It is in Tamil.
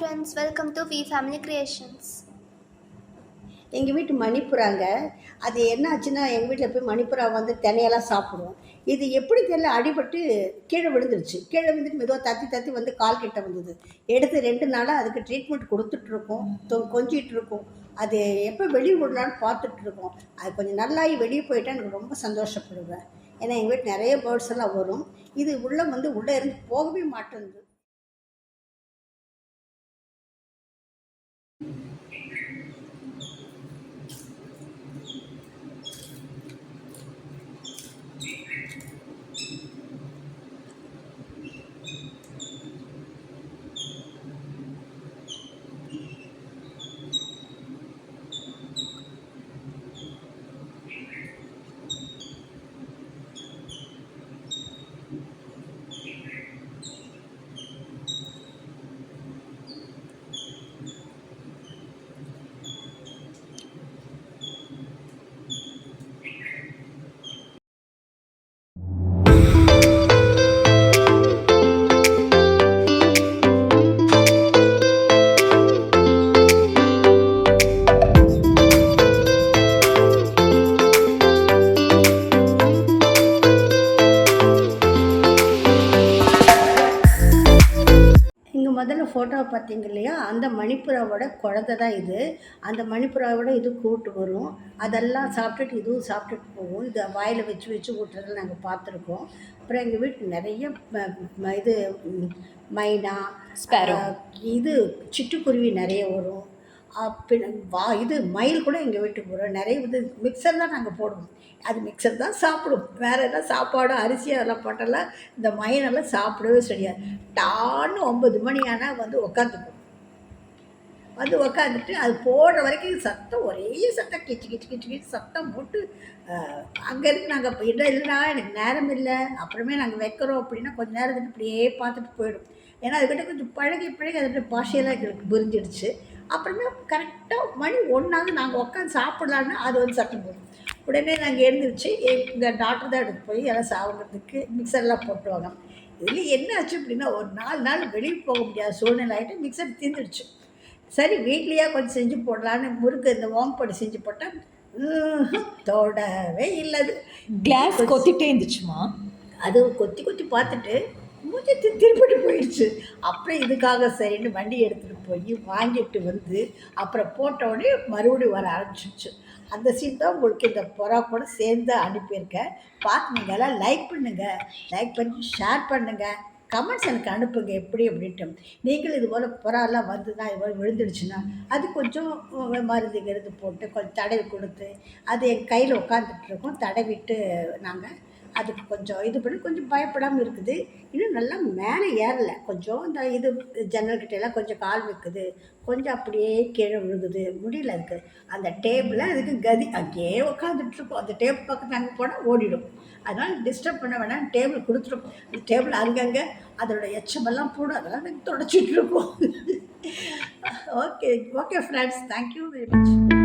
friends, welcome to V Family Creations. எங்கள் வீட்டு மணிப்புறாங்க. அது என்ன ஆச்சுன்னா, எங்கள் வீட்டில் போய் மணிப்புறா வந்து தினையெல்லாம் சாப்பிடும். இது எப்படி தெரியல, அடிபட்டு கீழே விழுந்துருச்சு. கீழே விழுந்துட்டு மெதுவாக தத்தி தத்தி வந்து கால் கிட்ட வந்தது. எடுத்து 2 நாளாக அதுக்கு ட்ரீட்மெண்ட் கொடுத்துட்ருக்கோம், கொஞ்சிகிட்டு இருக்கோம். அது எப்போ வெளியே விடலான்னு பார்த்துட்ருக்கோம். அது கொஞ்சம் நல்லாகி வெளியே போயிட்டால் எனக்கு ரொம்ப சந்தோஷப்படுவேன். ஏன்னா எங்கள் வீட்டு நிறைய பேர்ட்ஸ் எல்லாம் வரும். இது உள்ளே இருந்து போகவே மாட்டேங்குது. முதல்ல ஃபோட்டோவை பார்த்தீங்க இல்லையா, அந்த மணிப்புறாவோட குழந்தை தான் இது. அந்த மணிப்புறாவோட இது கூட்டு வரும். அதெல்லாம் சாப்பிட்டுட்டு இதுவும் சாப்பிட்டுட்டு போகும். இதை வாயில் வச்சு வச்சு ஊட்டுறதெல்லாம் நாங்கள் பார்த்துருக்கோம். அப்புறம் எங்கள் வீட்டில் நிறைய இது மைனா, ஸ்பேரோ, இது சிட்டுக்குருவி நிறைய வரும். இது மயில் கூட எங்கள் வீட்டுக்கு வரும். நிறைய இது மிக்சர் தான் நாங்கள் போடுவோம். அது மிக்சர் தான் சாப்பிடும். வேறு எல்லாம் சாப்பாடு அரிசி அதெல்லாம் போட்டெல்லாம் இந்த மயிலெல்லாம் சாப்பிடவே சரியாது. டான்னு 9 மணி ஆனால் வந்து உக்காந்துக்கும். வந்து உக்காந்துட்டு அது போடுற வரைக்கும் சத்தம், ஒரே சத்தம், கிச்சு கிச்சு கிச்சு கிச்சு சத்தம் போட்டு அங்கே இருக்கு. நாங்கள் இப்போ இல்லைன்னா எனக்கு நேரம் இல்லை, அப்புறமே நாங்கள் வைக்கிறோம் அப்படின்னா கொஞ்சம் நேரத்துக்கு இப்படியே பார்த்துட்டு போயிடும். ஏன்னா அதுக்கிட்ட கொஞ்சம் பழகி அதோட பாஷையெல்லாம் எங்களுக்கு புரிஞ்சிடுச்சு. அப்புறமே கரெக்டாக மணி 1 நாங்கள் உட்காந்து சாப்பிட்லான்னு அது வந்து சத்தம் போடும். உடனே நாங்கள் எழுந்திரிச்சு எங்கள் டாக்டர் தான் எடுத்து போய் எல்லாம் சாப்பிட்றதுக்கு மிக்சர்லாம் போட்டுவாங்க. இதில் என்ன ஆச்சு அப்படின்னா, ஒரு 4 நாள் வெளியே போக முடியாத சூழ்நிலை ஆகிட்டு மிக்சர் தீர்ந்துடுச்சு. சரி வீட்லேயே கொஞ்சம் செஞ்சு போடலான்னு முறுக்கு இந்த ஓம்பொடி செஞ்சு போட்டால் தொடவே இல்லை. அது கிளாஸ் கொத்திட்டே இருந்துச்சுமா. அது கொத்தி கொத்தி பார்த்துட்டு மூஞ்சி திருப்பிட்டு போயிடுச்சு. அப்புறம் இதுக்காக சரின்னு வண்டி எடுத்துகிட்டு போய் வாங்கிட்டு வந்து அப்புறம் போட்டோடனே மறுபடியும் வர ஆரம்பிச்சிடுச்சு. அந்த சீன் தான் உங்களுக்கு இந்த புறா கூட சேர்ந்து அனுப்பியிருக்கேன். பார்த்து எல்லாம் லைக் பண்ணுங்கள், லைக் பண்ணி ஷேர் பண்ணுங்கள், கமெண்ட்ஸ் எனக்கு அனுப்புங்க எப்படி அப்படின்ட்டு. நீங்களும் இது போல் புறாலாம் வந்துதான் இது போல் விழுந்துடுச்சுன்னா அது கொஞ்சம் மருந்து போட்டு கொஞ்சம் தடவி கொடுத்து அது என் கையில் உட்காந்துட்ருக்கோம். தடவிட்டு நாங்கள் அதுக்கு கொஞ்சம் இது பண்ணி கொஞ்சம் பயப்படாமல் இருக்குது. இன்னும் நல்லா மேலே ஏறலை. கொஞ்சம் இந்த இது ஜன்னல்கிட்டெல்லாம் கொஞ்சம் கால் வைக்குது, கொஞ்சம் அப்படியே கீழே விழுகுது, முடியல. அதுக்கு அந்த டேபிளில் அதுக்கு கதி அங்கேயே உட்காந்துட்ருக்கோம். அந்த டேபிள் பக்கத்தில் அங்கே போனால் ஓடிடும். அதனால் டிஸ்டர்ப் பண்ண வேணாம், டேபிள் கொடுத்துருக்கோம். அந்த டேபிள் அங்கங்கே அதோட எச்சமெல்லாம் போடும், அதெல்லாம் நாங்கள் தொடச்சிட்ருக்கோம். Okay okay friends, thank you very much.